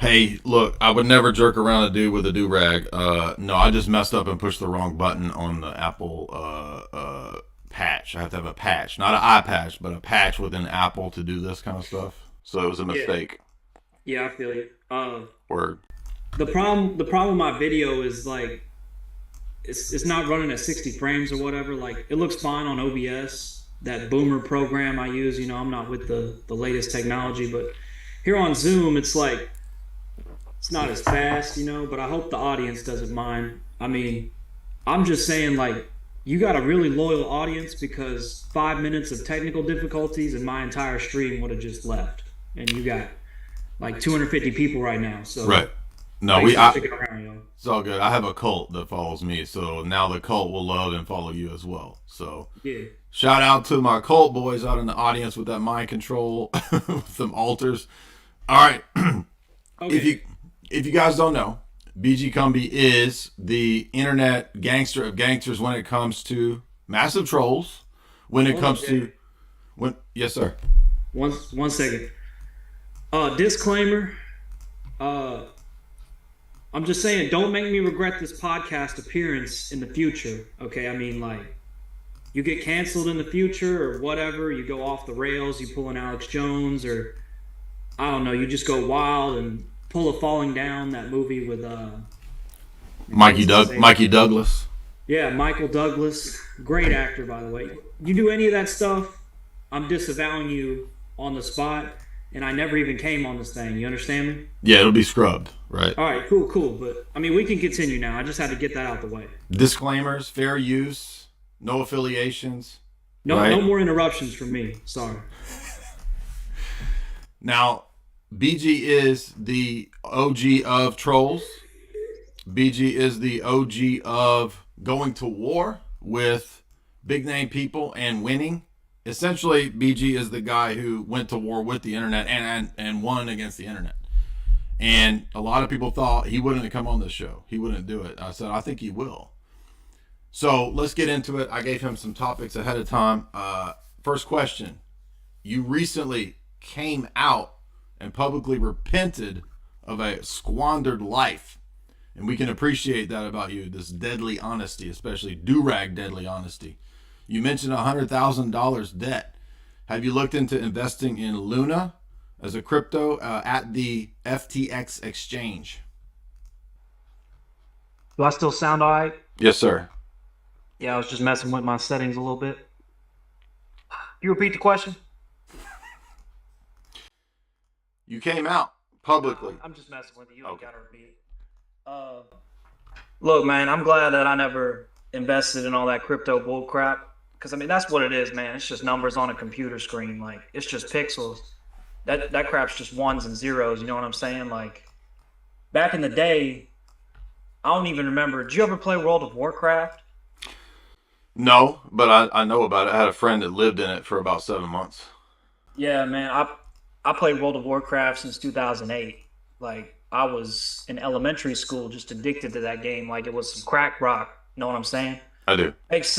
Hey, look, I would never jerk around a dude with a do rag. No, I just messed up and pushed the wrong button on the Apple patch. I have to have a patch, not an eye patch, but a patch within Apple to do this kind of stuff. So it was a Yeah, mistake. yeah, I feel you. Or The problem with my video is like it's not running at 60 frames or whatever. Like it looks fine on OBS, that Boomer program I use. I'm not with the latest technology, but here on Zoom, it's like it's not as fast, but I hope the audience doesn't mind. I mean, I'm just saying, like, you got a really loyal audience because 5 minutes of technical difficulties and my entire stream would have just left. And you got like 250 people right now. right. So No, thanks for sticking around, yo. it's all good. I have a cult that follows me, so now the cult will love and follow you as well. So Yeah. shout out to my cult boys out in the audience with that mind control, with some altars. All right, if Okay. you if you guys don't know, BG Kumbi is the internet gangster of gangsters when it comes to massive trolls. When it Hold up, comes Jay. to when yes sir. One second. Disclaimer. Uh, I'm just saying, don't make me regret this podcast appearance in the future. Okay. I mean, like, you get canceled in the future or whatever, you go off the rails, you pull an Alex Jones, or I don't know, you just go wild and pull a falling down, that movie with what's his name? Mikey Douglas. Yeah, Michael Douglas. Great actor, by the way. You do any of that stuff, I'm disavowing you on the spot, and I never even came on this thing. You understand me? Yeah, it'll be scrubbed, right? All right, cool, cool. But I mean, we can continue now. I just had to get that out the way. Disclaimers, fair use, no affiliations, No, no right? more interruptions from me. Sorry. Now, BG is the OG of trolls. BG is the OG of going to war with big name people and winning. Essentially, BG is the guy who went to war with the internet and won against the internet. And a lot of people thought he wouldn't come on this show. He wouldn't do it. I said, I think he will. So let's get into it. I gave him some topics ahead of time. First question. You recently came out and publicly repented of a squandered life. And we can appreciate that about you, this deadly honesty, especially do-rag deadly honesty. You mentioned $100,000 debt. Have you looked into investing in Luna as a crypto at the FTX exchange? Do I still sound all right? Yes, sir. Yeah, I was just messing with my settings a little bit. You repeat the question? You came out publicly. I'm just messing with you. You ain't Okay. gotta repeat it. Uh, Look, man, I'm glad that I never invested in all that crypto bull crap. Because I mean, that's what it is, man. It's just numbers on a computer screen. Like it's just pixels. That crap's just ones and zeros. You know what I'm saying? Like back in the day, I don't even remember. Did you ever play World of Warcraft? No, but I know about it. I had a friend that lived in it for about 7 months. Yeah, man. I played World of Warcraft since 2008. Like I was in elementary school, just addicted to that game. Like it was some crack rock. Know what I'm saying? I do. Makes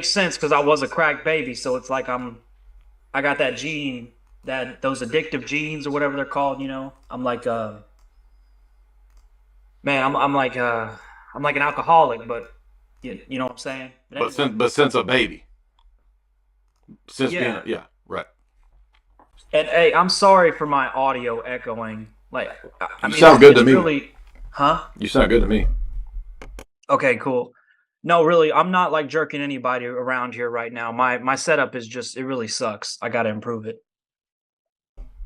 sense because I was a crack baby. So it's like I got that gene, that those addictive genes or whatever they're called. I'm like man, I'm like an alcoholic, but you know what I'm saying. But anyway, But since a baby, since being yeah. yeah, right. And hey, I'm sorry for my audio echoing. Like, I You mean, sound good to it's me. really, huh? You sound good to me. Okay, cool. No, really, I'm not like jerking anybody around here right now. My setup is just it really sucks. I got to improve it.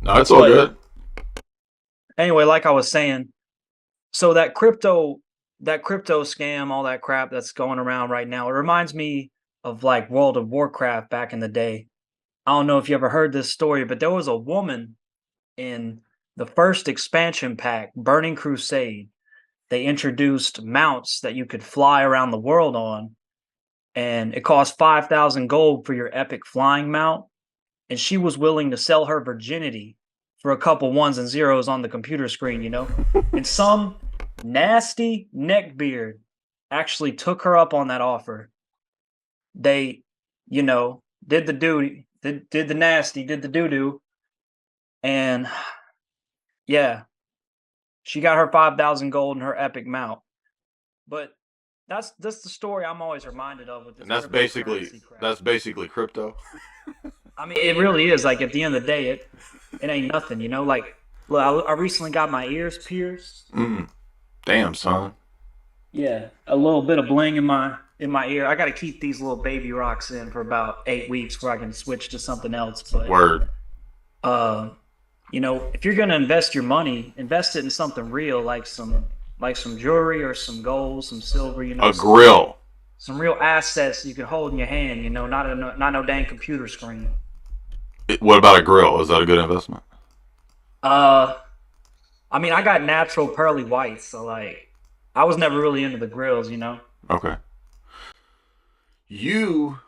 No, it's all But good. anyway, like I was saying, so that crypto scam, all that crap that's going around right now, it reminds me of like World of Warcraft back in the day. I don't know if you ever heard this story, but there was a woman in the first expansion pack, Burning Crusade. They introduced mounts that you could fly around the world on, and it cost 5,000 gold for your epic flying mount. And she was willing to sell her virginity for a couple ones and zeros on the computer screen. And some nasty neckbeard actually took her up on that offer. They, did the duty, did the nasty, did the doo doo, and yeah, She got her 5,000 gold and her epic mount. But that's the story I'm always reminded of with this And cryptocurrency crap. that's basically crypto. I mean, it really is. Like at the end of the day, it ain't nothing, you know. Like, look, I recently got my ears pierced. Mm, damn, son. Yeah, a little bit of bling in my ear. I got to keep these little baby rocks in for about 8 weeks before I can switch to something else. But Word. uh, if you're gonna invest your money, invest it in something real, like some jewelry or some gold, some silver. A grill. Some real assets you can hold in your hand. Not no dang computer screen. What about a grill? Is that a good investment? Uh, I mean, I got natural pearly whites, so like, I was never really into the grills. Okay. You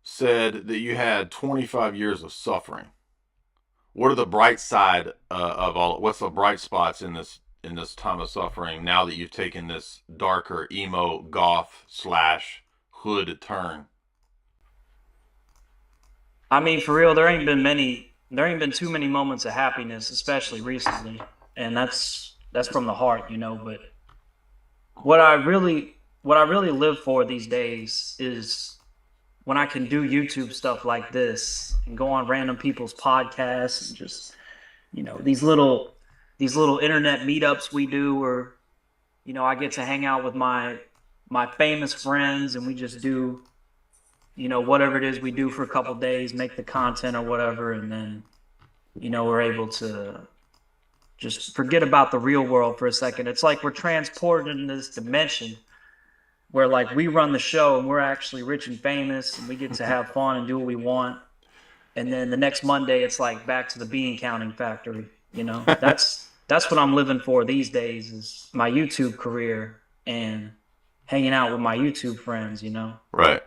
said that you had 25 years of suffering. What are the bright side of all? What's the bright spots in this time of suffering? Now that you've taken this darker emo goth slash hood turn. I mean, for real, there ain't been too many moments of happiness, especially recently, and that's from the heart. But what I really, what I really live for these days is when I can do YouTube stuff like this and go on random people's podcasts and just these little internet meetups we do, or I get to hang out with my famous friends and we just do whatever it is we do for a couple days, make the content or whatever, and then we're able to just forget about the real world for a second. It's like we're transported in this dimension where like we run the show and we're actually rich and famous and we get to have fun and do what we want. And then the next Monday it's like back to the bean counting factory. That's what I'm living for these days, is my YouTube career and hanging out with my YouTube friends. Right.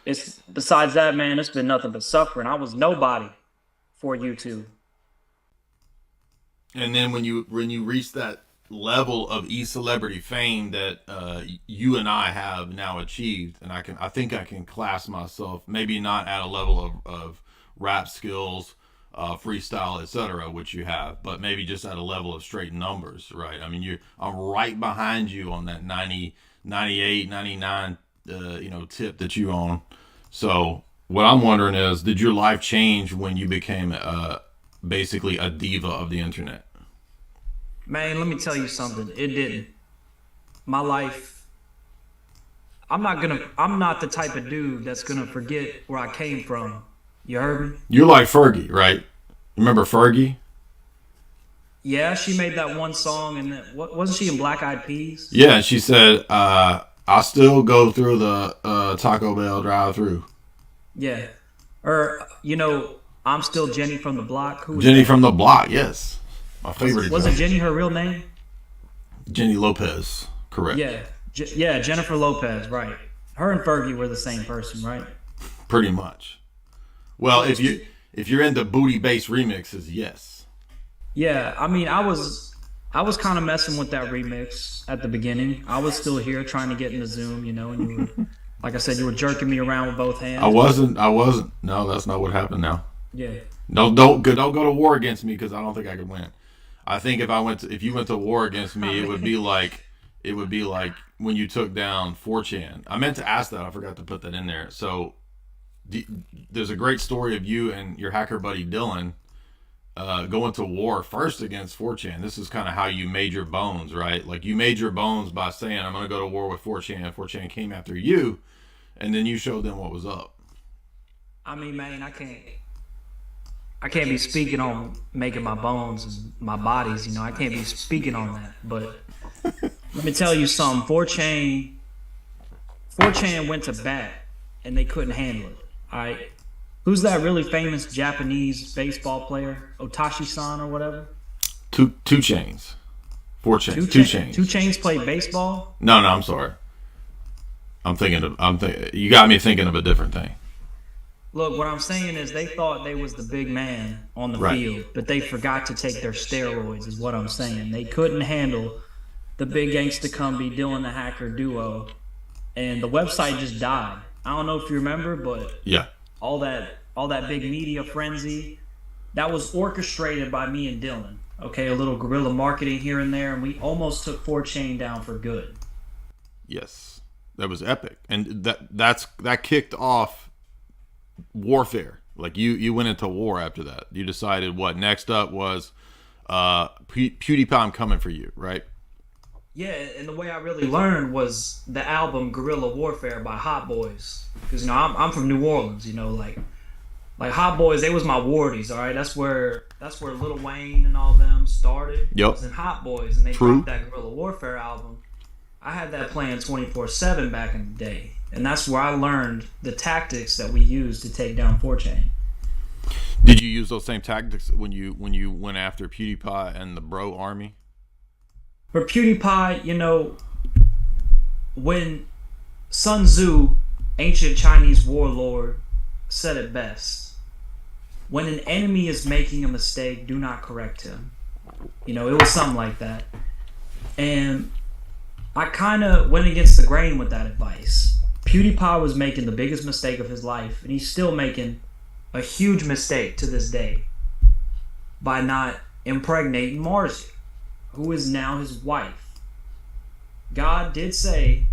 It's besides that, man, it's been nothing but suffering. I was nobody for YouTube. And then when you reach that level of celebrity fame that you and I have now achieved, and I think I can class myself maybe not at a level of rap skills, freestyle, etc., which you have, but maybe just at a level of straight numbers, right? I mean, I'm right behind you on that 90, 98, 99, tip that you own. So what I'm wondering is, did your life change when you became basically a diva of the internet? Man, let me tell you something. It didn't. My life, I'm not the type of dude that's gonna forget where I came from. You heard me? You're like Fergie, right? Remember Fergie? Yeah, she made that one song, and wasn't she in Black Eyed Peas? Yeah, she said, I still go through the Taco Bell drive-through. Yeah. Or I'm still Jenny from the block. Who was Jenny that? from the Block, yes. My favorite Wasn't example. Jenny her real name? Jenny Lopez, correct. Yeah. Yeah, Jennifer Lopez, right. Her and Fergie were the same person, right? Pretty much. Well, if you're into booty bass remixes, yes. Yeah, I mean, I was kind of messing with that remix at the beginning. I was still here trying to get into Zoom, and you were, like I said, you were jerking me around with both hands. I wasn't. No, that's not what happened now. Yeah. No, don't go to war against me, because I don't think I could win. I think if you went to war against me, it would be like when you took down 4chan. I meant to ask that. I forgot to put that in there. So there's a great story of you and your hacker buddy Dylan going to war first against 4chan. This is kind of how you made your bones, right? Like, you made your bones by saying, I'm going to go to war with 4chan. 4chan came after you, and then you showed them what was up. I mean, man, I can't be speaking on making my bones and my bodies. I can't be speaking on that. But let me tell you something. 4chan went to bat, and they couldn't handle it. All right. Who's that really famous Japanese baseball player? Otashi-san or whatever? Two chains. 4chan. Two chains. 2 Chainz played baseball? No, I'm sorry. You got me thinking of a different thing. Look, what I'm saying is they thought they was the big man on the Right. field, but they forgot to take their steroids, is what I'm saying. They couldn't handle the big gangsta Kumbi, Dylan the Hacker duo, and the website just died. I don't know if you remember, but Yeah. all that big media frenzy, that was orchestrated by me and Dylan. Okay, a little guerrilla marketing here and there, and we almost took 4chan down for good. Yes, that was epic, and that kicked off warfare. Like you went into war after that. You decided what next up was PewDiePie, I'm coming for you, right? Yeah, and the way I really learned was the album Guerrilla Warfare by Hot Boys. Because, I'm from New Orleans, like Hot Boys, they was my wardies, all right? That's where Lil Wayne and all them started. It Yep. was in Hot Boys, and they True. dropped that Guerrilla Warfare album. I had that playing 24/7 back in the day. And that's where I learned the tactics that we use to take down 4chan. Did you use those same tactics when you went after PewDiePie and the Bro Army? For PewDiePie, when Sun Tzu, ancient Chinese warlord, said it best, when an enemy is making a mistake, do not correct him. It was something like that. And I kind of went against the grain with that advice. PewDiePie was making the biggest mistake of his life, and he's still making a huge mistake to this day by not impregnating Marzi, who is now his wife. God did say,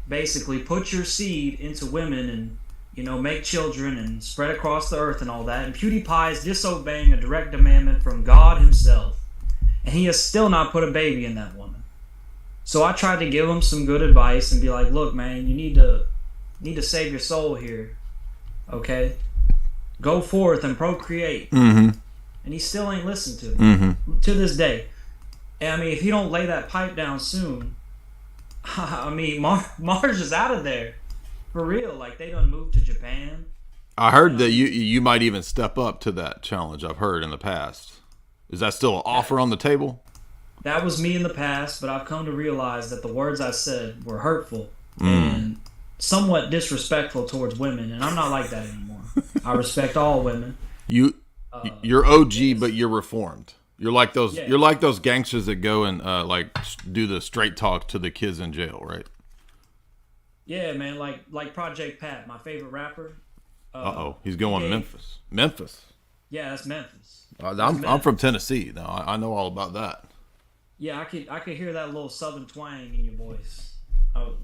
basically, put your seed into women and, make children and spread across the earth and all that. And PewDiePie is disobeying a direct commandment from God himself. And he has still not put a baby in that woman. So I tried to give him some good advice and be like, look, man, you need to save your soul here. Okay? Go forth and procreate. Mm-hmm. And he still ain't listened to me. Mm-hmm. To this day. And if he don't lay that pipe down soon, Mars is out of there. For real. Like, they done moved to Japan. I heard that you might even step up to that challenge. I've heard in the past. Is that still an offer on the table? That was me in the past, but I've come to realize that the words I said were hurtful and somewhat disrespectful towards women, and I'm not like that anymore. I respect all women. You're OG, but you're reformed. You're like those. Yeah. You're like those gangsters that go and do the straight talk to the kids in jail, right? Yeah, man. Like Project Pat, my favorite rapper. He's going to Memphis. Memphis. Yeah, that's Memphis. I'm from Tennessee. Now I know all about that. Yeah, I could hear that little southern twang in your voice.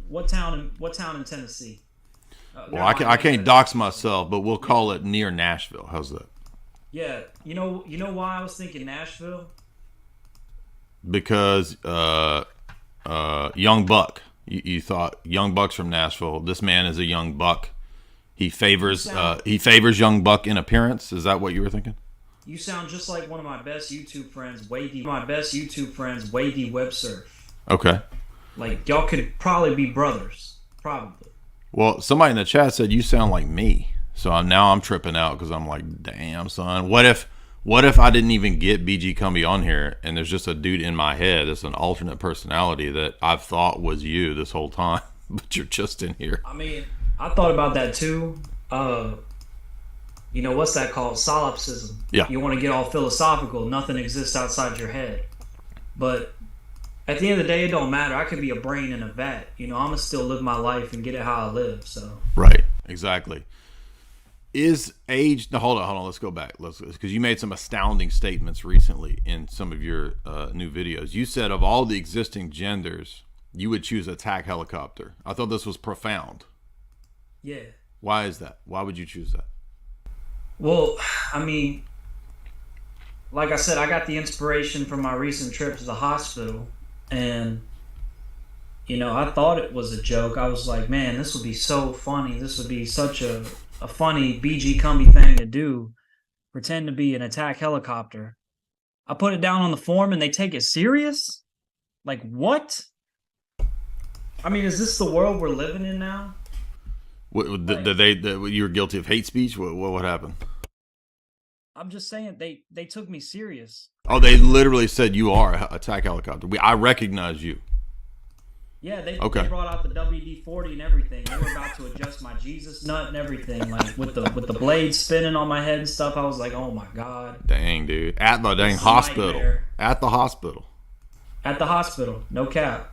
What town in Tennessee? Well, I can't dox myself, but we'll call it near Nashville. How's that? Yeah, you know why I was thinking Nashville? Because Young Buck. You thought Young Buck's from Nashville. This man is a young buck. He favors Young Buck in appearance. Is that what you were thinking? You sound just like one of my best YouTube friends, Wady Websurf. Okay. Like, y'all could probably be brothers. Probably. Well, somebody in the chat said you sound like me. So now I'm tripping out because I'm like, damn, son. What if I didn't even get BG Kumbi on here and there's just a dude in my head that's an alternate personality that I've thought was you this whole time, but you're just in here. I thought about that too. What's that called? Solipsism. Yeah. You want to get all philosophical. Nothing exists outside your head. But at the end of the day, it don't matter. I could be a brain in a vat. I'm going to still live my life and get it how I live. So. Right. Exactly. Is age... No, hold on. Let's go back. Because you made some astounding statements recently in some of your new videos. You said of all the existing genders, you would choose attack helicopter. I thought this was profound. Yeah. Why is that? Why would you choose that? Well, like I said, I got the inspiration from my recent trip to the hospital. And, I thought it was a joke. I was like, man, this would be so funny. This would be such a funny BG Kumbi thing to do. Pretend to be an attack helicopter. I put it down on the form and they take it serious? Like, what? Is this the world we're living in now? You were guilty of hate speech? What happened? I'm just saying they took me serious. Oh, they literally said you are an attack helicopter. I recognize you. Yeah, they brought out the WD-40 and everything. They were about to adjust my Jesus nut and everything, like with the blade spinning on my head and stuff. I was like, oh my God. Dang, dude. At the dang hospital. Nightmare. At the hospital. At the hospital. No cap.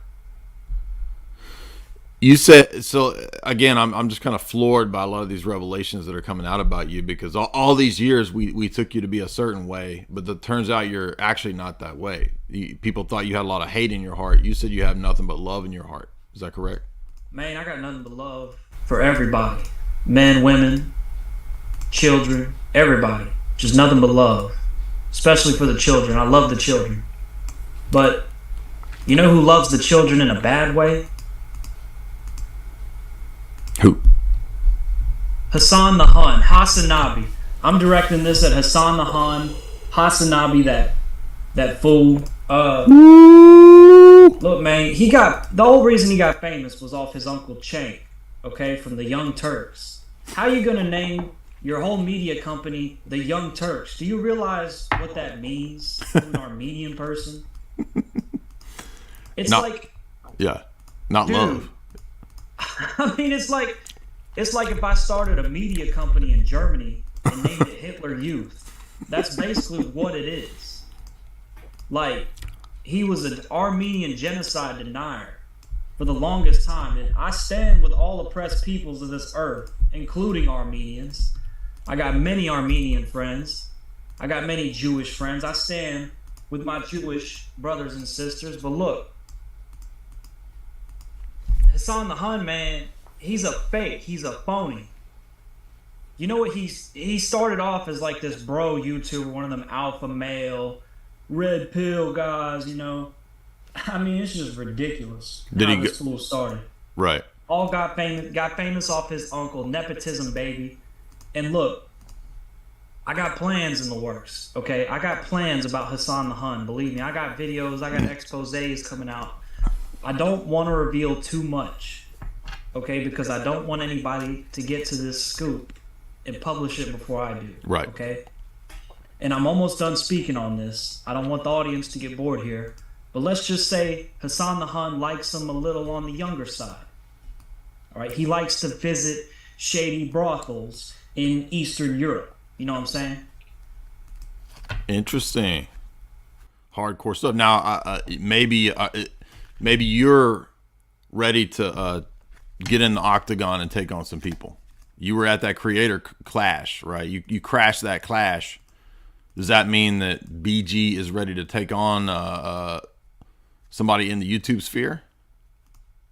You said so again. I'm just kind of floored by a lot of these revelations that are coming out about you because all these years we took you to be a certain way, but it turns out you're actually not that way. People thought you had a lot of hate in your heart. You said you have nothing but love in your heart. Is that correct? Man, I got nothing but love for everybody. Men, women, children, everybody. Just nothing but love. Especially for the children. I love the children. But you know who loves the children in a bad way? Who? Hassan the Hun, Hassanabi. I'm directing this at Hassan the Hun, Hassanabi, that fool. Look, man, the whole reason he got famous was off his uncle Cenk, okay, from the Young Turks. How you gonna name your whole media company the Young Turks? Do you realize what that means to an Armenian person? It's not, like, yeah, not dude, love. I mean, it's like if I started a media company in Germany and named it Hitler Youth. That's basically what it is. Like, he was an Armenian genocide denier for the longest time, and I stand with all oppressed peoples of this earth, including Armenians. I got many Armenian friends. I got many Jewish friends. I stand with my Jewish brothers and sisters. But look, Hassan the Hun, man, he's a fake. He's a phony. You know what? He started off as like this bro YouTuber, one of them alpha male, red pill guys, you know. I mean, it's just ridiculous how this fool started. Right. All got famous off his uncle, nepotism, baby. And look, I got plans in the works, okay? I got plans about Hassan the Hun, believe me. I got videos, I got exposés coming out. I don't want to reveal too much, okay? Because I don't want anybody to get to this scoop and publish it before I do, right? Okay? And I'm almost done speaking on this. I don't want the audience to get bored here. But let's just say Hassan the Hun likes him a little on the younger side. All right? He likes to visit shady brothels in Eastern Europe. You know what I'm saying? Interesting. Hardcore stuff. Now, maybe you're ready to get in the octagon and take on some people. You were at that creator clash, right? You crashed that clash. Does that mean that BG is ready to take on somebody in the YouTube sphere?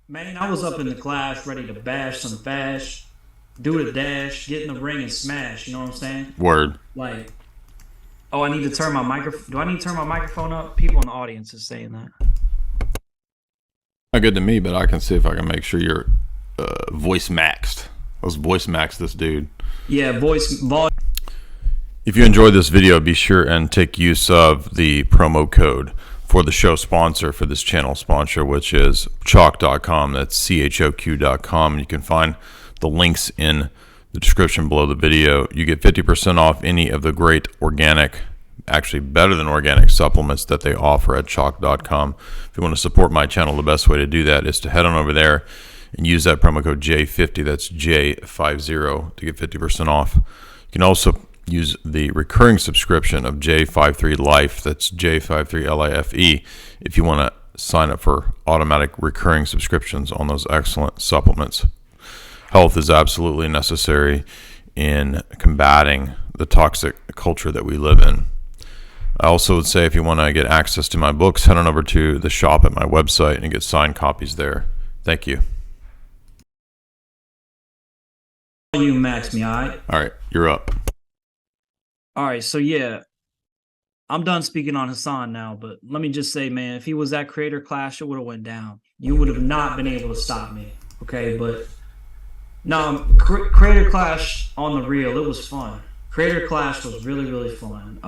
Man, I was up in the clash ready to bash some fash, do the dash, get in the ring and smash. You know what I'm saying? Word. Like, oh, I need to turn my microphone. Do I need to turn my microphone up? People in the audience is saying that. Not good to me, but I can see if I can make sure you're voice maxed. Let's voice max this dude. Yeah, volume. If you enjoyed this video, be sure and take use of the promo code for the show sponsor, for this channel sponsor, which is choq.com. That's CHOQ.com. You can find the links in the description below the video. You get 50% off any of the great organic, actually better than organic supplements that they offer at choq.com. If you want to support my channel, the best way to do that is to head on over there and use that promo code J50. That's J50 to get 50% off. You can also use the recurring subscription of J53 Life. That's J53 LIFE if you want to sign up for automatic recurring subscriptions on those excellent supplements. Health is absolutely necessary in combating the toxic culture that we live in. I also would say if you want to get access to my books, head on over to the shop at my website and get signed copies there. Thank you. You max me, all right? All right, you're up. All right, so yeah, I'm done speaking on Hassan now, but let me just say, man, if he was that creator clash, it would have went down. You would have not been able to stop me, okay? But no, creator clash on the real, it was fun. Creator clash was really, really fun.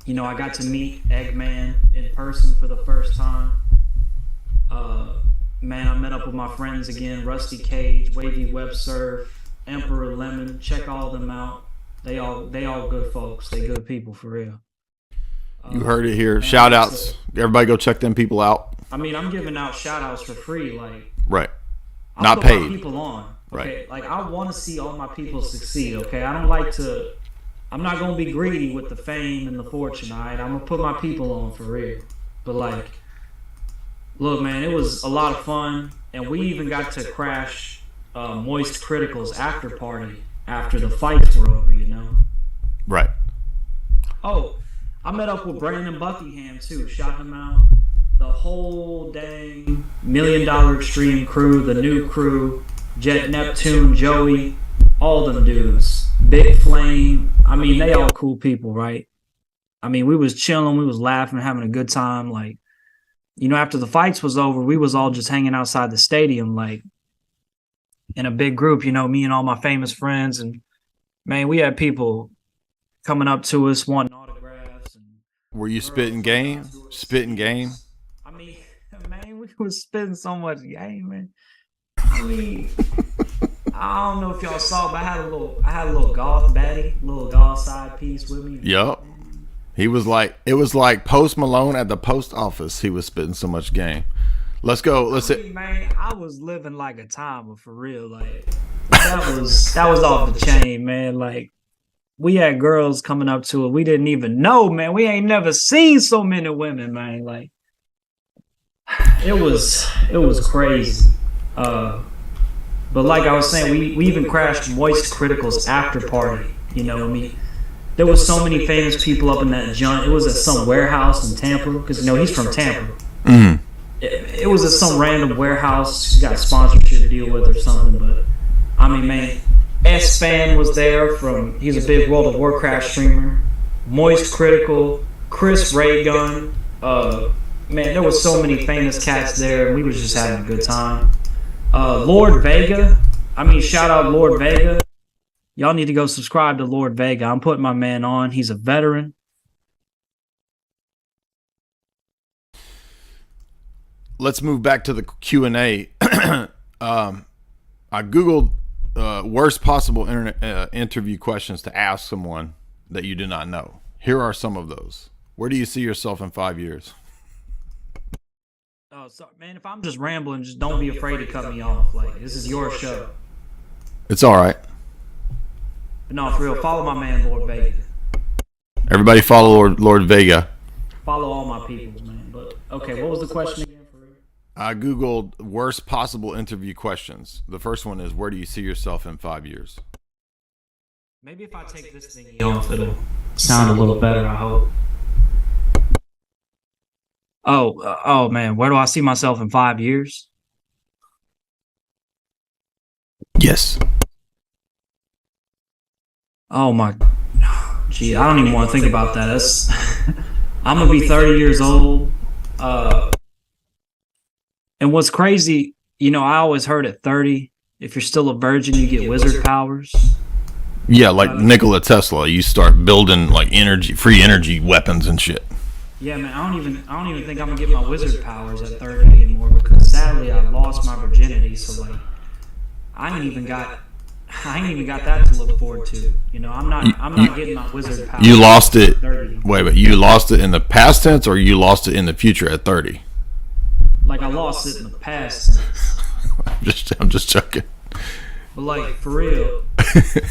You know, I got to meet Eggman in person for the first time. Man, I met up with my friends again, Rusty Cage, Wavy Web Surf, Emperor Lemon. Check all of them out. They all good folks. They good people for real. You heard it here. Shout outs. Everybody go check them people out. I mean, I'm giving out shout outs for free. Like, right. Not paid. My people on. Okay. Right. Like, I want to see all my people succeed. Okay. I'm not going to be greedy with the fame and the fortune. All right. I'm going to put my people on for real. But like, look, man, it was a lot of fun. and we even got to crash Moist Critical's after party after the fights were over. Right. Oh, I met up with Brandon Buckingham too. Shot him out. The whole dang $1 Million Extreme crew, the new crew, Jet Neptune, Joey, all them dudes. Big Flame. I mean, they all cool people, right? I mean, we was chilling, we was laughing, having a good time. Like, after the fights was over, we was all just hanging outside the stadium, like in a big group. Me and all my famous friends, and man, we had people coming up to us wanting autographs. And were you spitting game? Spitting game? I mean, man, we was spitting so much game, man. I mean, I don't know if y'all saw, but I had a little golf baddie, little golf side piece with me. Yup. It was like Post Malone at the post office. He was spitting so much game. Let's go. Man, I was living like a timer for real. Like that was off the chain, man. Like we had girls coming up to it. We didn't even know, man. We ain't never seen so many women, man. Like it was crazy. But like I was saying, we even crashed Moist Critical's after party. I mean, there was so many famous people up in that joint. It was at some warehouse in Tampa, because he's from Tampa. Mm. It was at some random warehouse. He's got a sponsorship to deal with or something. But I mean, man, S-Fan was there. He's a big World of Warcraft streamer. Moist Critical, Chris Raygun. Man, there was so many famous cats there, and we was just having a good time. Lord Vega. I mean, shout out Lord Vega. Y'all need to go subscribe to Lord Vega. I'm putting my man on. He's a veteran. Let's move back to the Q&A. I Googled worst possible interview questions to ask someone that you do not know. Here are some of those. Where do you see yourself in 5 years? Oh, sorry, man. If I'm just rambling, just don't be afraid to cut me off. Like, this is your show. It's all right. But no, for real, follow my man, Lord Vega. Everybody follow Lord Vega. Follow all my peoples, man. But, okay, what was the question again? I Googled worst possible interview questions. The first one is, where do you see yourself in 5 years? Maybe if I take this thing off, it'll sound a little better, I hope. Oh man, where do I see myself in 5 years? Yes. Oh my, gee, I don't even want to think about that. I'm gonna be 30 years old. And what's crazy, I always heard at 30, if you're still a virgin, you get wizard powers. Yeah, like Nikola Tesla, you start building like free energy weapons and shit. Yeah, man, I don't even think I'm gonna get my wizard powers at 30 anymore, because sadly I lost my virginity. So like, I ain't even got that to look forward to. I'm not getting my wizard powers. You lost it. Wait, you lost it in the past tense, or you lost it in the future at 30? Like I lost it in the past tense. I'm just joking. But like for real,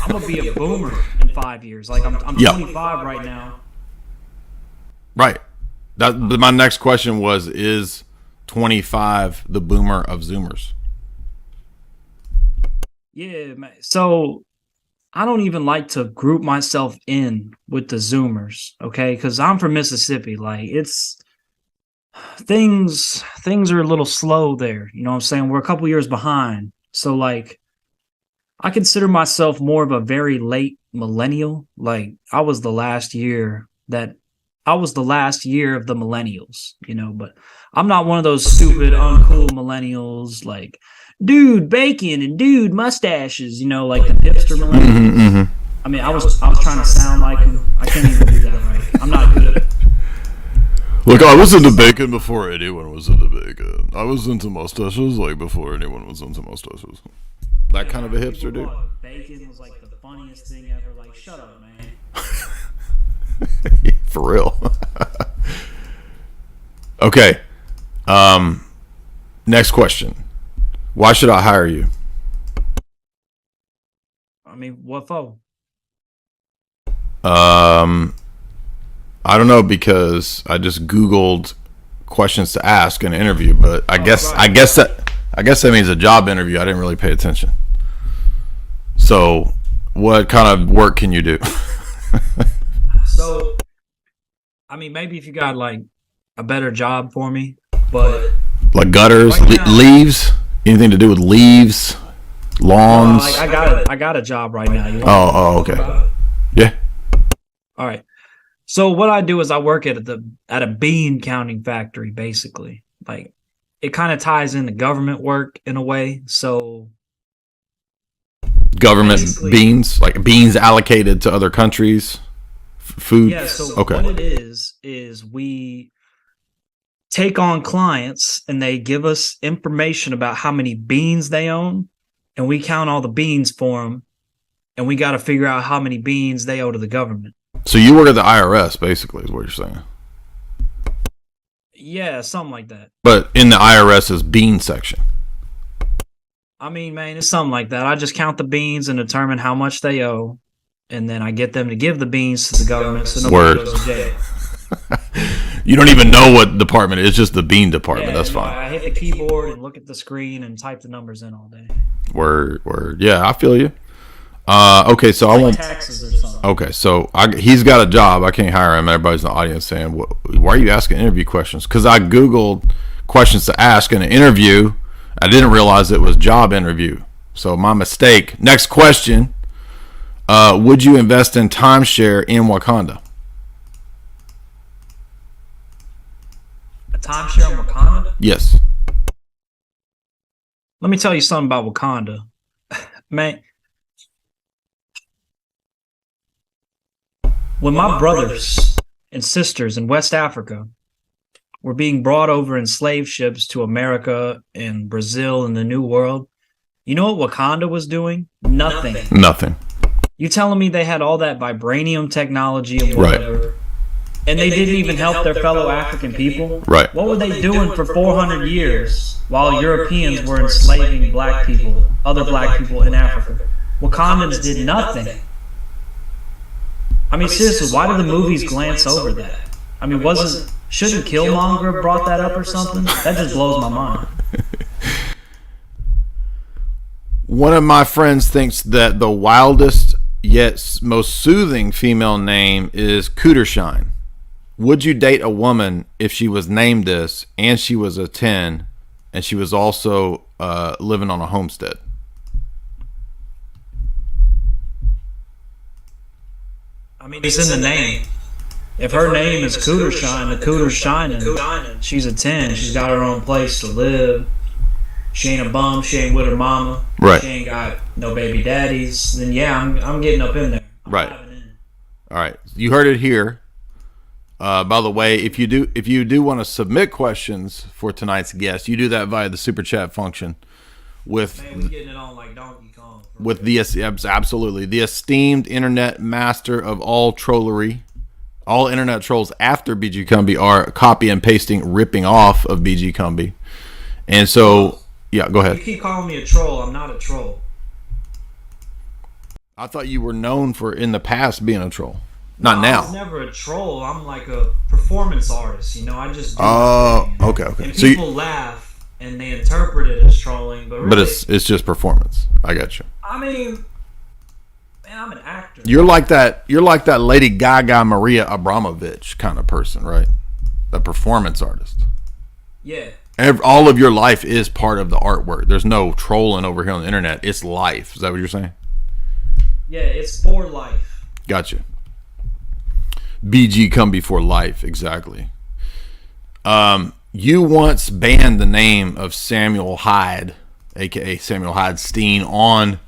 I'm gonna be a boomer in 5 years. Like I'm 25 right now. Right. My next question was, is 25 the boomer of Zoomers? Yeah, man. So I don't even like to group myself in with the Zoomers, okay? Because I'm from Mississippi. Like things are a little slow there. You know what I'm saying? We're a couple years behind. So like I consider myself more of a very late millennial. Like I was the last year of the millennials, but I'm not one of those stupid, uncool millennials like dude bacon and dude mustaches, like the hipster millennials. Mm-hmm. I mean, I was trying to sound like him. I can't even do that right. I'm not good at it. Look, I was into bacon before anyone was into bacon. I was into mustaches like before anyone was into mustaches. That kind of a hipster dude. Bacon was like the funniest thing ever. Like, shut up, man. For real. Okay. Next question. Why should I hire you? I mean, what for? I don't know, because I just Googled questions to ask in an interview, but I guess I guess that means a job interview. I didn't really pay attention. So, what kind of work can you do? So, I mean, maybe if you got like a better job for me, but Like gutters, right now, leaves, anything to do with leaves, no, lawns? like I got a job right now. You want Oh, to oh, talk okay. about it? Yeah. All right. So what I do is I work at a bean counting factory, basically. Like it kind of ties into government work in a way. So Government basically, beans, like beans allocated to other countries, food. yeah. So Okay. what it is we take on clients and they give us information about how many beans they own, and we count all the beans for them, and we got to figure out how many beans they owe to the government. So you work at the IRS, basically, is what you're saying. Yeah, something like that. But in the IRS's bean section. I mean, man, it's something like that. I just count the beans and determine how much they owe, and then I get them to give the beans to the government so nobody Word. goes to jail. You don't even know what department it is, just the bean department. Yeah, That's you know, fine. I hit the keyboard and look at the screen and type the numbers in all day. Word, word. Yeah, I feel you. Okay, so I Like want. taxes or something. Okay, so he's got a job. I can't hire him. Everybody's in the audience saying, "Why are you asking interview questions?" Because I googled questions to ask in an interview. I didn't realize it was job interview. So my mistake. Next question: would you invest in timeshare in Wakanda? A timeshare in Wakanda? Yes. Let me tell you something about Wakanda. Man, when my brothers and sisters in West Africa were being brought over in slave ships to America and Brazil and the New World, you know what Wakanda was doing? Nothing. Nothing. You telling me they had all that vibranium technology and Right. whatever, and they didn't even help their fellow African people? Right. What were they doing for 400 years while Europeans were enslaving black people, other black people in Africa? Wakandans did nothing. I mean, seriously, why did the movies glance over that? I mean, shouldn't Killmonger have brought that up or something? That just blows my mind. One of my friends thinks that the wildest yet most soothing female name is Cootershine. Would you date a woman if she was named this and she was a 10 and she was also living on a homestead? I mean, it's in the name. If her name is Cootershine, the Cooter's shining. She's a 10. She's got her own place to live. She ain't a bum. She ain't with her mama. Right. She ain't got no baby daddies. Then yeah, I'm getting up in there. Right. All right. You heard it here. By the way, if you do want to submit questions for tonight's guest, you do that via the super chat function with Man, we getting it on like Donkey Kong. with the absolutely the esteemed internet master of all trollery. All internet trolls after BG Kumbi are copy and pasting, ripping off of BG Kumbi. And so, yeah, go ahead. You keep calling me a troll. I'm not a troll. I thought you were known for in the past being a troll. Not I now. was never a troll. I'm like a performance artist. You know, I just do Oh, my thing. okay, okay. And So people laugh and they interpret it as trolling, but really, but it's just performance. I got you. I mean, man, I'm an actor. You're like that Lady Gaga Maria Abramovich kind of person, right? The performance artist. Yeah. All of your life is part of the artwork. There's no trolling over here on the internet. It's life. Is that what you're saying? Yeah, it's for life. Gotcha. BG come before life, exactly. You once banned the name of Samuel Hyde, aka Samuel Hyde Steen, on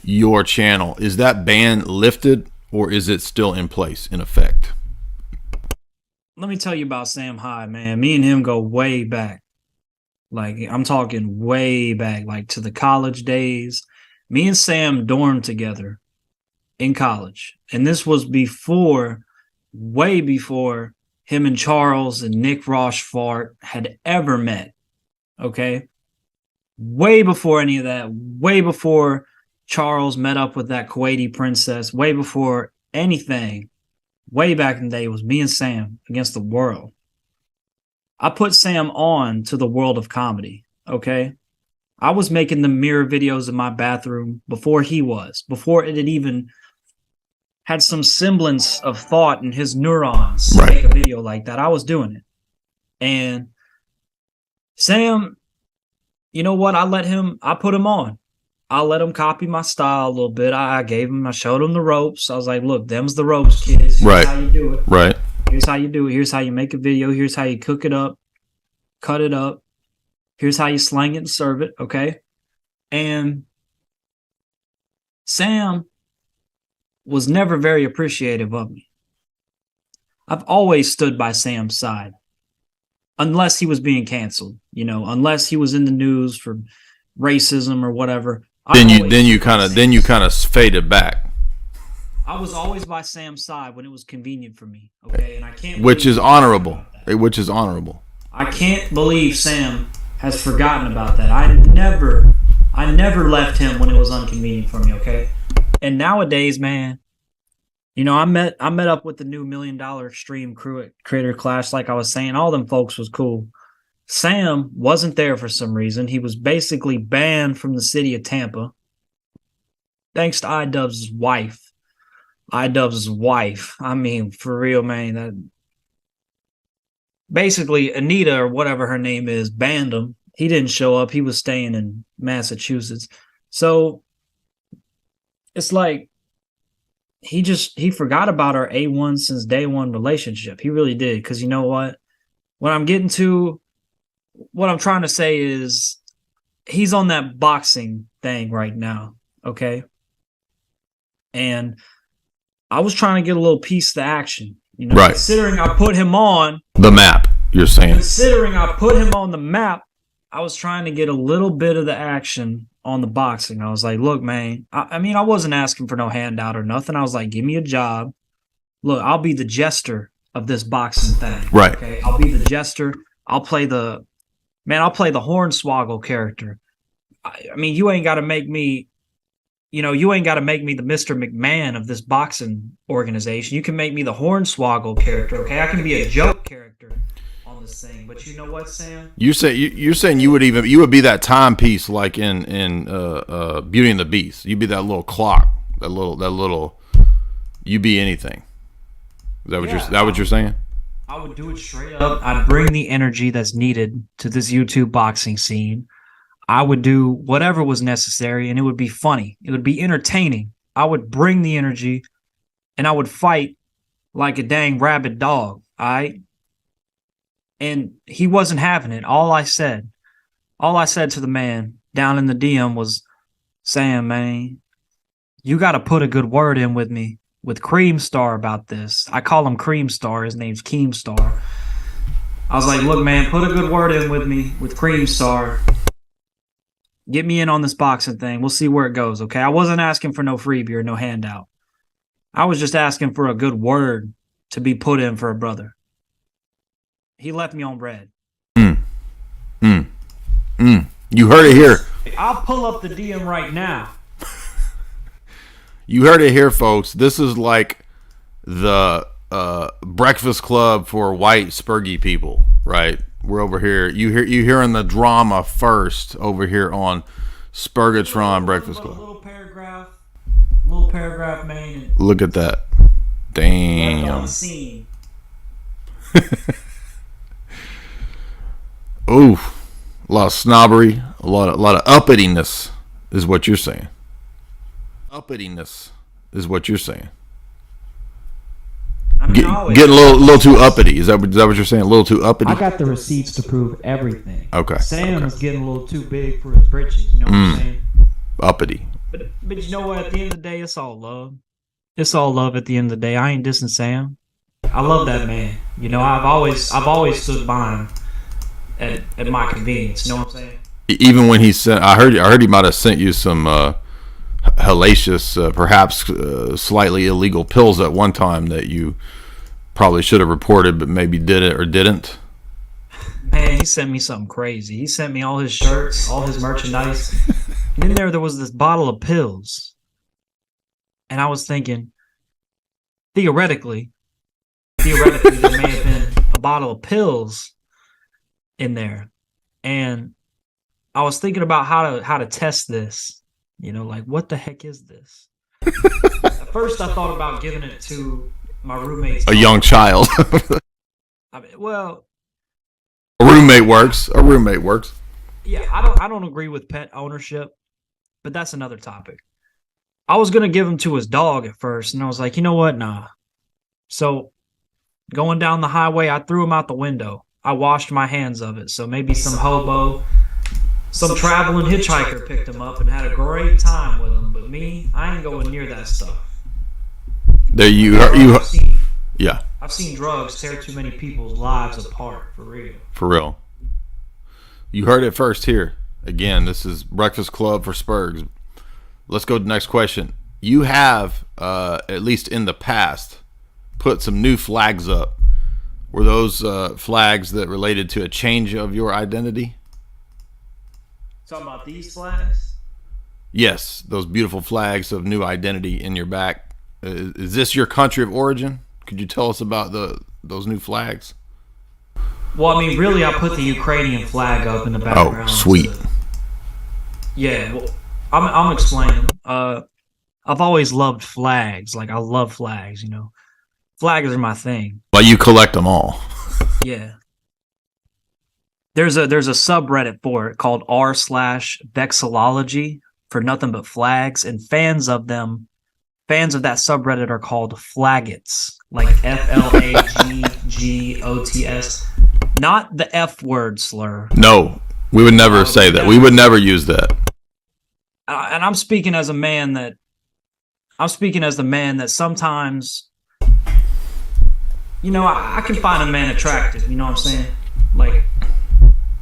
your channel. Is that ban lifted or is it still in place, in effect? Let me tell you about Sam Hyde, man. Me and him go way back. Like, I'm talking way back, like to the college days. Me and Sam dormed together in college. And this was way before him and Charles and Nick Rochefort had ever met. Okay? Way before any of that. Way before Charles met up with that Kuwaiti princess. Way before anything. Way back in the day, it was me and Sam against the world. I put Sam on to the world of comedy. Okay? I was making the mirror videos in my bathroom before he was, before it had even had some semblance of thought in his neurons to make a video like that. I was doing it. And Sam, you know what? I put him on. I let him copy my style a little bit. I showed him the ropes. I was like, look, them's the ropes, kids. Here's how you do it. Right. Here's how you do it. Here's how you make a video. Here's how you cook it up, cut it up. Here's how you slang it and serve it. Okay. And Sam was never very appreciative of me. I've always stood by Sam's side. Unless he was being canceled, unless he was in the news for racism or whatever. Then you kind of faded back. I was always by Sam's side when it was convenient for me. Okay, and I can't. Which is honorable. Which is honorable. I can't believe Sam has forgotten about that. I never left him when it was inconvenient for me. Okay, and nowadays, man. I met up with the new $1 Million Stream Creator Clash, like I was saying. All them folks was cool. Sam wasn't there for some reason. He was basically banned from the city of Tampa. Thanks to iDubbbz's wife. iDubbbz's wife. I mean, for real, man. That basically Anita or whatever her name is banned him. He didn't show up. He was staying in Massachusetts. So it's like he forgot about our A1 since day one relationship. He really did. Because you know what? What I'm trying to say is he's on that boxing thing right now. Okay. And I was trying to get a little piece of the action. Right. Considering I put him on the map, you're saying. Considering I put him on the map, I was trying to get a little bit of the action on the boxing. I was like, look, man, I mean, I wasn't asking for no handout or nothing. I was like, give me a job. Look, I'll be the jester of this boxing thing. Right. Okay. I'll be the jester. I'll play the Hornswoggle character. I mean, you ain't got to make me, the Mr. McMahon of this boxing organization. You can make me the Hornswoggle character. Okay. I can be a joke character on this thing. But you know what, Sam? You're saying you would be that timepiece like in Beauty and the Beast. You'd be that little clock, that little. You be anything. Is that what you're saying? I would do it straight up. I'd bring the energy that's needed to this YouTube boxing scene. I would do whatever was necessary, and it would be funny. It would be entertaining. I would bring the energy, and I would fight like a dang rabid dog. All right. And he wasn't having it. All I said to the man down in the DM was, Sam, man, you got to put a good word in with me, with Creamstar about this. I call him Creamstar. His name's Keemstar. I was like, look, man, put a good word in with me, with Creamstar. Get me in on this boxing thing. We'll see where it goes, okay? I wasn't asking for no freebie or no handout. I was just asking for a good word to be put in for a brother. He left me on red. You heard it here. I'll pull up the DM right now. You heard it here, folks. This is like the Breakfast Club for white spurgy people, right? We're over here. You hearing the drama first over here on Spurgatron Breakfast Club. Little paragraph, man. Look at that. Damn. Ooh, a lot of snobbery, a lot of uppityness is what you're saying. Uppityness is what you're saying. I mean, getting a little too uppity. Is that what you're saying? A little too uppity? I got the receipts to prove everything. Okay. Sam is getting a little too big for his britches. You know what I'm saying? Uppity. But you know what? At the end of the day, it's all love. It's all love. At the end of the day, I ain't dissing Sam. I love that man. I've always stood by him at my convenience. You know what I'm saying? Even when he sent, I heard he might have sent you some hellacious, perhaps slightly illegal pills at one time that you probably should have reported, but maybe did it or didn't. Man, he sent me something crazy. He sent me all his shirts, all his merchandise. And then there was this bottle of pills. And I was thinking, theoretically, there may have been a bottle of pills in there. And I was thinking about how to test this. You know, like what the heck is this? At first, I thought about giving it to my roommate's A dog. young child. I mean, well, A roommate works. A roommate works. yeah, I don't agree with pet ownership, but that's another topic. I was gonna give him to his dog at first, and I was like, you know what? Nah. So going down the highway, I threw him out the window. I washed my hands of it. So maybe some hobo, some traveling hitchhiker picked him up and had a great time with him. But me, I ain't going near that stuff. There you yeah, I've seen drugs tear too many people's lives apart, for real. for real. You heard it first here. Again, this is Breakfast Club for Spurgs. Let's go to the next question. You have, at least in the past, put some new flags up. Were those flags that related to a change of your identity? Talking about these flags? Yes, those beautiful flags of new identity in your back. Is this your country of origin? Could you tell us about those new flags? Well, I mean, really, I put the Ukrainian flag up in the background. Oh, sweet. Yeah, well, I'm explaining. I've always loved flags. Like, I love flags, you know. Flags are my thing. Like you collect them all. Yeah. There's a subreddit for it called r/vexillology for nothing but flags, and fans of that subreddit are called flaggots, like FLAGGOTS, not the F word slur. No, we would never say that. We would never use that. And I'm speaking as the man that sometimes, you know, I can find a man attractive. You know what I'm saying? Like,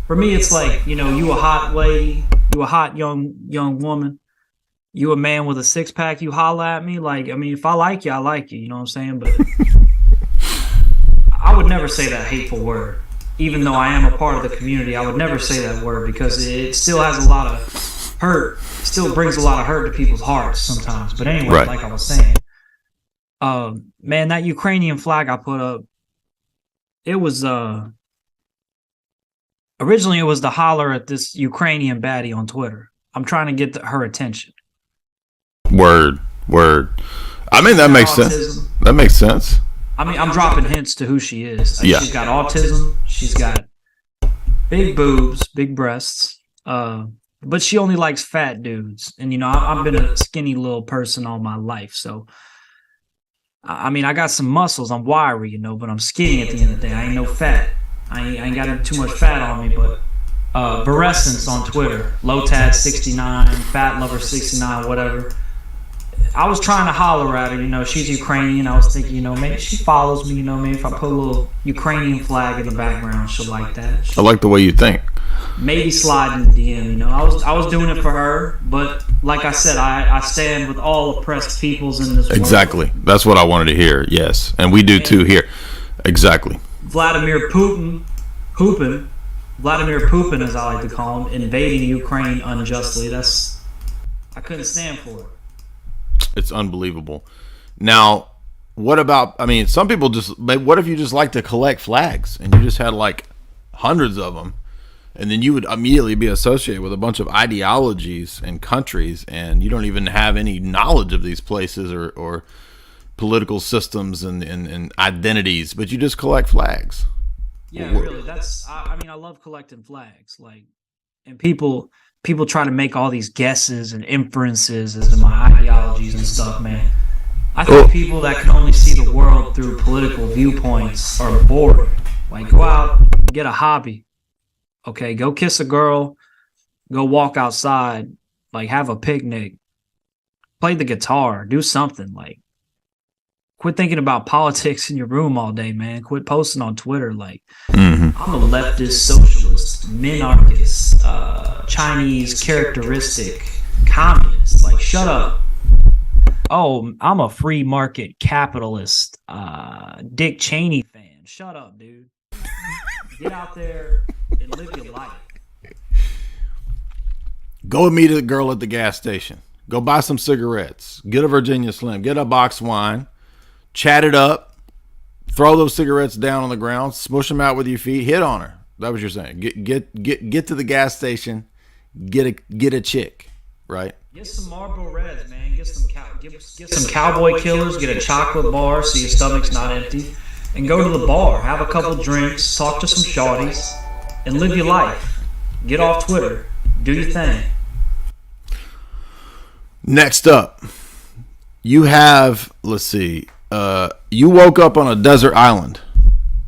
for me, it's like, you know, you a hot lady, you a hot young woman, you a man with a six pack, you holla at me. Like, I mean, if I like you, I like you. You know what I'm saying? But I would never say that hateful word, even though I am a part of the community. I would never say that word because it still has a lot of hurt. It still brings a lot of hurt to people's hearts sometimes. But anyway, Right. like I was saying, man, that Ukrainian flag I put up, it was originally it was to holler at this Ukrainian baddie on Twitter. I'm trying to get her attention. Word. I mean, that makes sense. Autism. That makes sense. I mean, I'm dropping hints to who she is. Like, Yeah. She's got autism. She's got big boobs, big breasts. But she only likes fat dudes. And, you know, I've been a skinny little person all my life. So, I mean, I got some muscles. I'm wiry, you know, but I'm skinny at the end of the day. I ain't no fat. I ain't got too much fat on me, but Berescence on Twitter, Lotad69, Fat Lover 69, whatever. I was trying to holler at her, you know, she's Ukrainian. I was thinking, you know, maybe she follows me, you know, maybe if I put a little Ukrainian flag in the background, she'll like that. I like the way you think. Maybe slide in the DM, you know. I was doing it for her, but like I said, I stand with all oppressed peoples in this world. Exactly. That's what I wanted to hear. Yes, and we do too here. Exactly. Vladimir Putin, as I like to call him, invading Ukraine unjustly. I couldn't stand for it. It's unbelievable. Now, what about, I mean, some people just, what if you just like to collect flags and you just had like hundreds of them, and then you would immediately be associated with a bunch of ideologies and countries, and you don't even have any knowledge of these places or political systems and identities, but you just collect flags. Yeah, really. I mean, I love collecting flags. Like, and people try to make all these guesses and inferences as to my ideologies and stuff, man. I think people that can only see the world through political viewpoints are boring. Like, go out, get a hobby. Okay, go kiss a girl, go walk outside, like have a picnic, play the guitar, do something. Like, quit thinking about politics in your room all day, man. Quit posting on Twitter. Like, I'm a leftist, socialist, minarchist, Chinese characteristic, communist. Like, shut up. Oh, I'm a free market capitalist, Dick Cheney fan. Shut up, dude. Get out there and live your life. Go meet a girl at the gas station. Go buy some cigarettes. Get a Virginia Slim. Get a box wine. Chat it up. Throw those cigarettes down on the ground. Smush them out with your feet. Hit on her. That was you're saying. Get to the gas station. get a chick, right? Get some Marlboro Reds, man. Get some Cowboy Killers. Get a chocolate bar so your stomach's not empty, and go to the bar. Have a couple drinks. Talk to some shawties, and live your life. Get off Twitter. Do your thing. Next up, you have, let's see, you woke up on a desert island.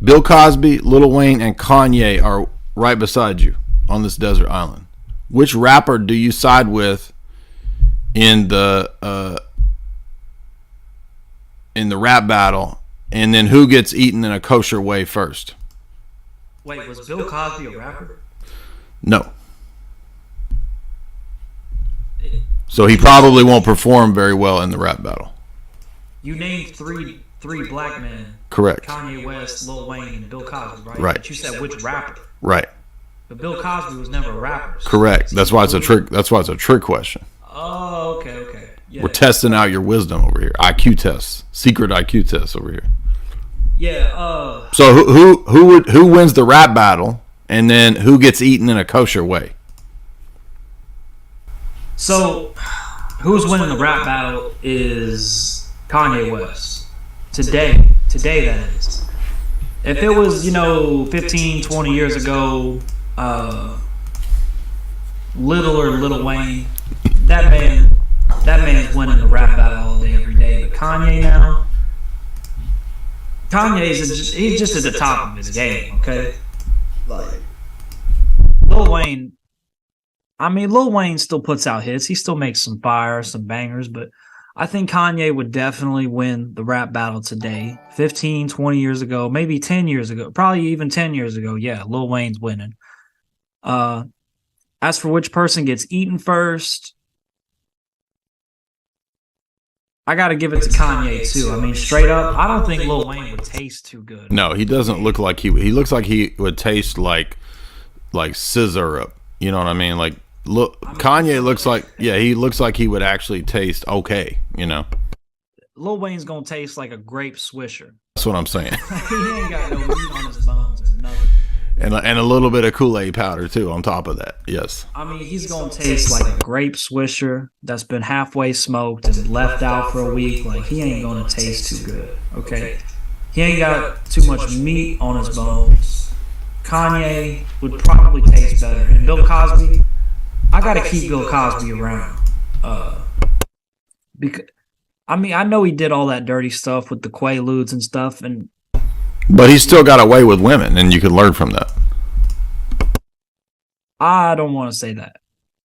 Bill Cosby, Lil Wayne, and Kanye are right beside you on this desert island. Which rapper do you side with in the rap battle? And then who gets eaten in a kosher way first? Wait, was Bill Cosby a rapper? No. So he probably won't perform very well in the rap battle. You named three black men. Correct. Kanye West, Lil Wayne, and Bill Cosby, right? Right. But you said which rapper? Right. But Bill Cosby was never a rapper. So correct. That's why it's a trick. That's why it's a trick question. Oh, okay. Yeah. We're testing out your wisdom over here. IQ tests, secret IQ tests over here. Yeah. So who wins the rap battle, and then who gets eaten in a kosher way? So, who's winning the rap battle is Kanye West. Today that is. If it was, 15, 20 years ago, Lil Wayne, that man's winning the rap battle all day, every day. But Kanye now, he's just at the top of his game, okay? Like, Lil Wayne still puts out hits. He still makes some bangers, but I think Kanye would definitely win the rap battle today. 15, 20 years ago, maybe 10 years ago, probably even 10 years ago, yeah, Lil Wayne's winning. As for which person gets eaten first, I got to give it to Kanye too. I mean, straight up, I don't think Lil Wayne would taste too good. No, he doesn't look like he looks like he would taste like scissor up. You know what I mean? Like, look, Kanye looks like, he looks like he would actually taste okay, Lil Wayne's gonna taste like a grape swisher. That's what I'm saying. He ain't got no meat on his bones or nothing. And a little bit of Kool-Aid powder too on top of that. Yes. I mean, he's gonna taste like a grape swisher that's been halfway smoked and left out for a week. Like, he ain't gonna taste too good. Okay, he ain't got too much meat on his bones. Kanye would probably taste better. And Bill Cosby, I gotta keep Bill Cosby around. Because I know he did all that dirty stuff with the Quaaludes and stuff, but he still got away with women, and you can learn from that. I don't want to say that.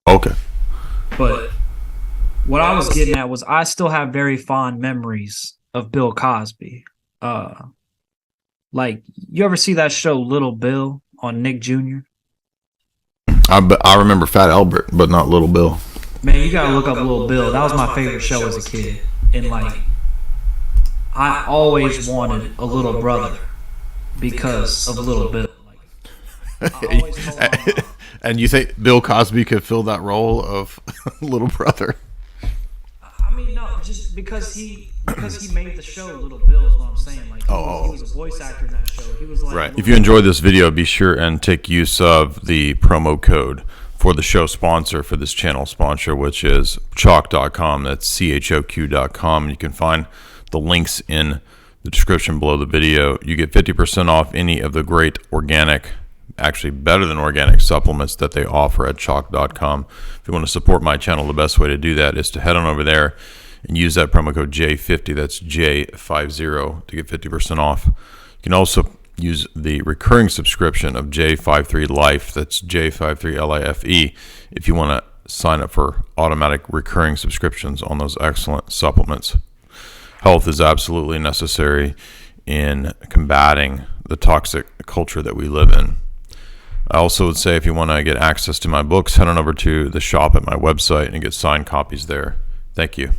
Okay. But what I was getting at was I still have very fond memories of Bill Cosby. Like, you ever see that show Little Bill on Nick Jr.? I remember Fat Albert, but not Little Bill. Man, you gotta look up Little Bill. That was my favorite show as a kid. And like, I always wanted a little brother because of Little Bill. Like, I always told my mom. And you think Bill Cosby could fill that role of little brother? I mean, no, just because he made the show Little Bill is what I'm saying. Like, he was a voice actor in that show. He was like, right. If you enjoyed this video, be sure and take use of the promo code for the show sponsor, for this channel sponsor, which is chalk.com. That's CHOQ.com. You can find the links in the description below the video. You get 50% off any of the great organic, actually better than organic supplements that they offer at chalk.com. If you want to support my channel, the best way to do that is to head on over there and use that promo code J50. That's J50 to get 50% off. You can also use the recurring subscription of J53 Life. That's J53 LIFE if you want to sign up for automatic recurring subscriptions on those excellent supplements. Health is absolutely necessary in combating the toxic culture that we live in. I also would say if you want to get access to my books, head on over to the shop at my website and get signed copies there. Thank you.